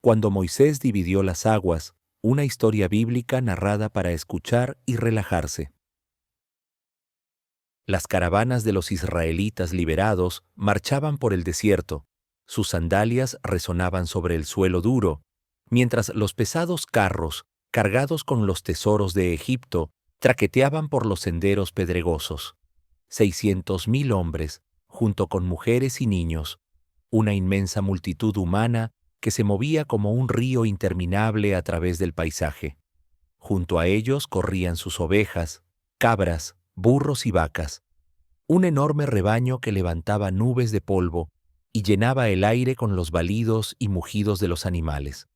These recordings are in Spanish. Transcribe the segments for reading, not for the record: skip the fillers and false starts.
Cuando Moisés dividió las aguas, una historia bíblica narrada para escuchar y relajarse. Las caravanas de los israelitas liberados marchaban por el desierto. Sus sandalias resonaban sobre el suelo duro, mientras los pesados carros, cargados con los tesoros de Egipto, traqueteaban por los senderos pedregosos. 600.000 hombres, junto con mujeres y niños, una inmensa multitud humana que se movía como un río interminable a través del paisaje. Junto a ellos corrían sus ovejas, cabras, burros y vacas, un enorme rebaño que levantaba nubes de polvo y llenaba el aire con los balidos y mugidos de los animales.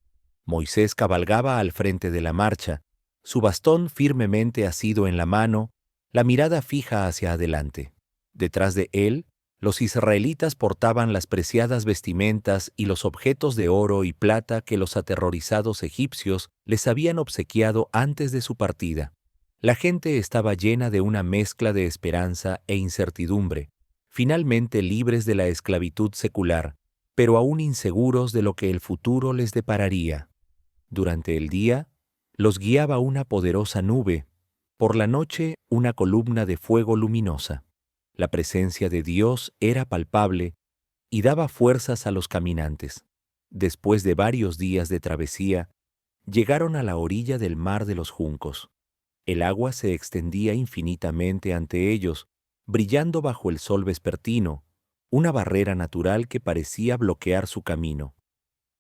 Moisés cabalgaba al frente de la marcha, su bastón firmemente asido en la mano, la mirada fija hacia adelante. Detrás de él, los israelitas portaban las preciadas vestimentas y los objetos de oro y plata que los aterrorizados egipcios les habían obsequiado antes de su partida. La gente estaba llena de una mezcla de esperanza e incertidumbre, finalmente libres de la esclavitud secular, pero aún inseguros de lo que el futuro les depararía. Durante el día, los guiaba una poderosa nube, por la noche una columna de fuego luminosa. La presencia de Dios era palpable y daba fuerzas a los caminantes. Después de varios días de travesía, llegaron a la orilla del mar de los juncos. El agua se extendía infinitamente ante ellos, brillando bajo el sol vespertino, una barrera natural que parecía bloquear su camino.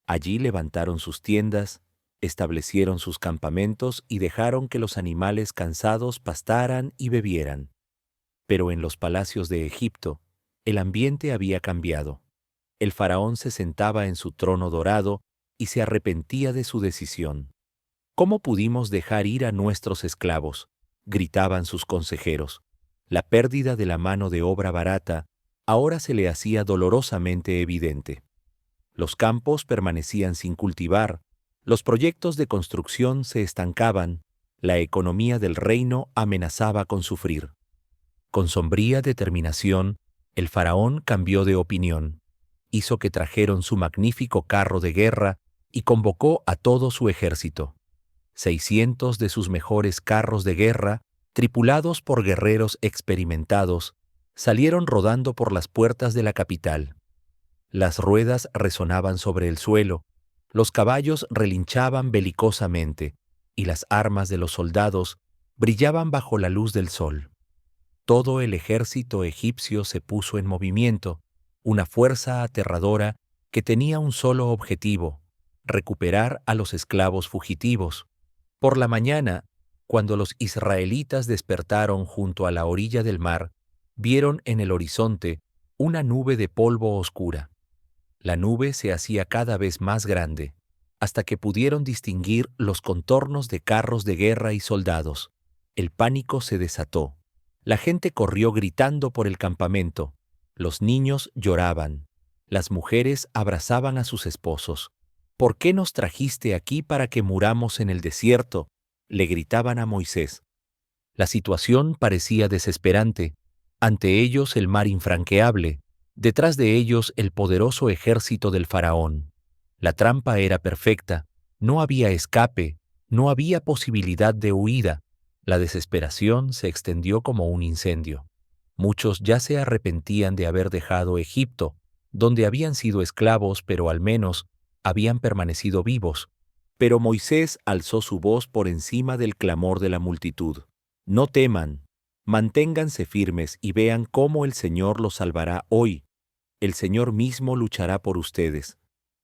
Allí levantaron sus tiendas, establecieron sus campamentos y dejaron que los animales cansados pastaran y bebieran. Pero en los palacios de Egipto, el ambiente había cambiado. El faraón se sentaba en su trono dorado y se arrepentía de su decisión. ¿Cómo pudimos dejar ir a nuestros esclavos?, gritaban sus consejeros. La pérdida de la mano de obra barata ahora se le hacía dolorosamente evidente. Los campos permanecían sin cultivar, los proyectos de construcción se estancaban, la economía del reino amenazaba con sufrir. Con sombría determinación, el faraón cambió de opinión. Hizo que trajeron su magnífico carro de guerra y convocó a todo su ejército. 600 de sus mejores carros de guerra, tripulados por guerreros experimentados, salieron rodando por las puertas de la capital. Las ruedas resonaban sobre el suelo, los caballos relinchaban belicosamente, y las armas de los soldados brillaban bajo la luz del sol. Todo el ejército egipcio se puso en movimiento, una fuerza aterradora que tenía un solo objetivo: recuperar a los esclavos fugitivos. Por la mañana, cuando los israelitas despertaron junto a la orilla del mar, vieron en el horizonte una nube de polvo oscura. La nube se hacía cada vez más grande, hasta que pudieron distinguir los contornos de carros de guerra y soldados. El pánico se desató. La gente corrió gritando por el campamento. Los niños lloraban. Las mujeres abrazaban a sus esposos. ¿Por qué nos trajiste aquí para que muramos en el desierto?, le gritaban a Moisés. La situación parecía desesperante. Ante ellos el mar infranqueable, detrás de ellos el poderoso ejército del faraón. La trampa era perfecta, no había escape, no había posibilidad de huida. La desesperación se extendió como un incendio. Muchos ya se arrepentían de haber dejado Egipto, donde habían sido esclavos, pero al menos habían permanecido vivos. Pero Moisés alzó su voz por encima del clamor de la multitud. No teman, manténganse firmes y vean cómo el Señor los salvará hoy. El Señor mismo luchará por ustedes.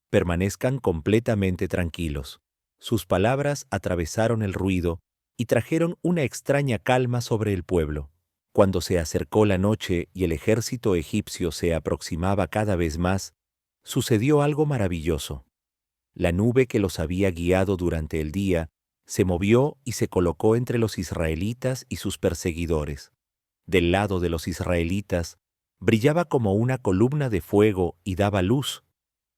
Permanezcan completamente tranquilos. Sus palabras atravesaron el ruido y trajeron una extraña calma sobre el pueblo. Cuando se acercó la noche y el ejército egipcio se aproximaba cada vez más, sucedió algo maravilloso. La nube que los había guiado durante el día se movió y se colocó entre los israelitas y sus perseguidores. Del lado de los israelitas, brillaba como una columna de fuego y daba luz,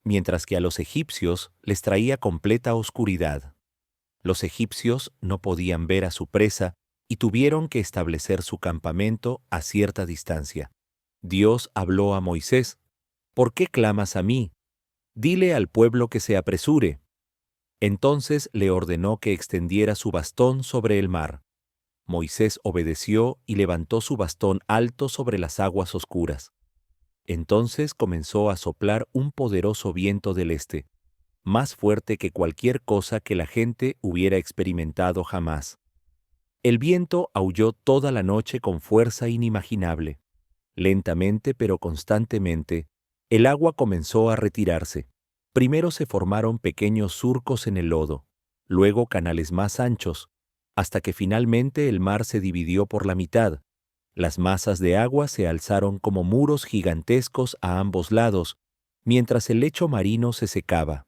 mientras que a los egipcios les traía completa oscuridad. Los egipcios no podían ver a su presa y tuvieron que establecer su campamento a cierta distancia. Dios habló a Moisés: «¿Por qué clamas a mí? Dile al pueblo que se apresure». Entonces le ordenó que extendiera su bastón sobre el mar. Moisés obedeció y levantó su bastón alto sobre las aguas oscuras. Entonces comenzó a soplar un poderoso viento del este, más fuerte que cualquier cosa que la gente hubiera experimentado jamás. El viento aulló toda la noche con fuerza inimaginable. Lentamente pero constantemente, el agua comenzó a retirarse. Primero se formaron pequeños surcos en el lodo, luego canales más anchos, hasta que finalmente el mar se dividió por la mitad. Las masas de agua se alzaron como muros gigantescos a ambos lados, mientras el lecho marino se secaba.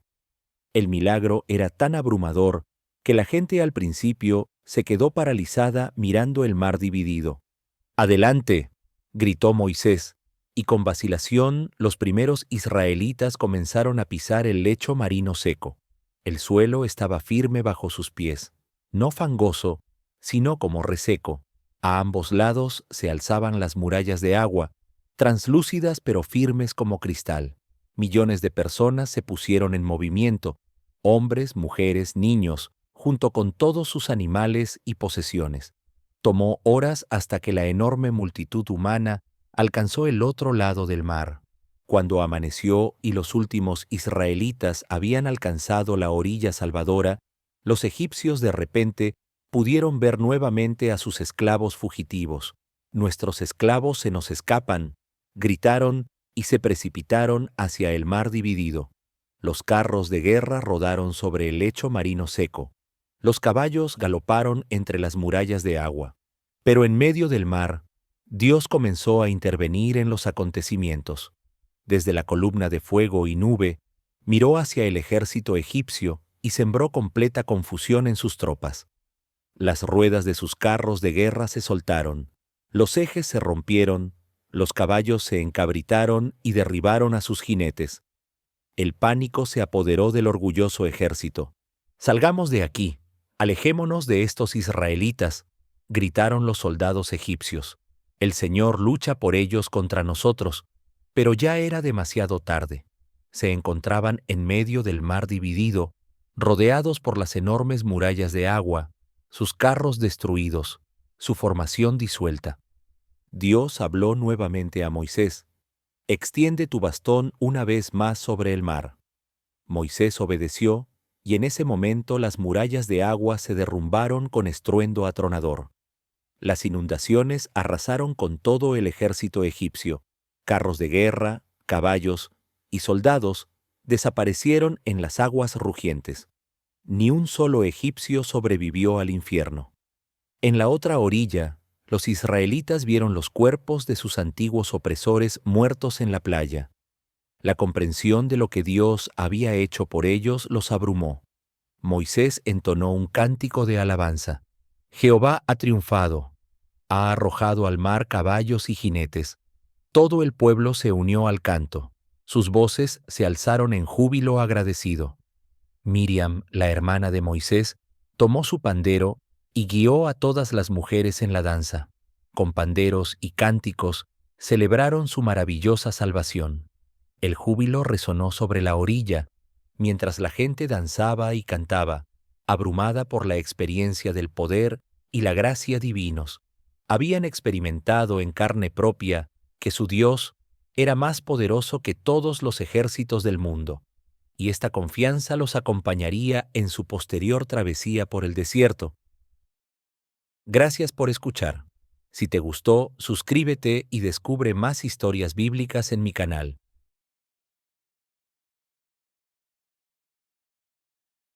El milagro era tan abrumador que la gente al principio se quedó paralizada mirando el mar dividido. «¡Adelante!», gritó Moisés, y con vacilación los primeros israelitas comenzaron a pisar el lecho marino seco. El suelo estaba firme bajo sus pies, no fangoso, sino como reseco. A ambos lados se alzaban las murallas de agua, translúcidas pero firmes como cristal. Millones de personas se pusieron en movimiento, hombres, mujeres, niños, junto con todos sus animales y posesiones. Tomó horas hasta que la enorme multitud humana alcanzó el otro lado del mar. Cuando amaneció y los últimos israelitas habían alcanzado la orilla salvadora, los egipcios de repente pudieron ver nuevamente a sus esclavos fugitivos. «Nuestros esclavos se nos escapan», gritaron y se precipitaron hacia el mar dividido. Los carros de guerra rodaron sobre el lecho marino seco. Los caballos galoparon entre las murallas de agua. Pero en medio del mar, Dios comenzó a intervenir en los acontecimientos. Desde la columna de fuego y nube, miró hacia el ejército egipcio y sembró completa confusión en sus tropas. Las ruedas de sus carros de guerra se soltaron, los ejes se rompieron, los caballos se encabritaron y derribaron a sus jinetes. El pánico se apoderó del orgulloso ejército. «Salgamos de aquí, alejémonos de estos israelitas», gritaron los soldados egipcios. «El Señor lucha por ellos contra nosotros». Pero ya era demasiado tarde. Se encontraban en medio del mar dividido, rodeados por las enormes murallas de agua, sus carros destruidos, su formación disuelta. Dios habló nuevamente a Moisés: «Extiende tu bastón una vez más sobre el mar». Moisés obedeció, y en ese momento las murallas de agua se derrumbaron con estruendo atronador. Las inundaciones arrasaron con todo el ejército egipcio. Carros de guerra, caballos y soldados desaparecieron en las aguas rugientes. Ni un solo egipcio sobrevivió al infierno. En la otra orilla, los israelitas vieron los cuerpos de sus antiguos opresores muertos en la playa. La comprensión de lo que Dios había hecho por ellos los abrumó. Moisés entonó un cántico de alabanza. «Jehová ha triunfado, ha arrojado al mar caballos y jinetes». Todo el pueblo se unió al canto. Sus voces se alzaron en júbilo agradecido. Miriam, la hermana de Moisés, tomó su pandero y guió a todas las mujeres en la danza. Con panderos y cánticos celebraron su maravillosa salvación. El júbilo resonó sobre la orilla, mientras la gente danzaba y cantaba, abrumada por la experiencia del poder y la gracia divinos. Habían experimentado en carne propia que su Dios era más poderoso que todos los ejércitos del mundo, y esta confianza los acompañaría en su posterior travesía por el desierto. Gracias por escuchar. Si te gustó, suscríbete y descubre más historias bíblicas en mi canal.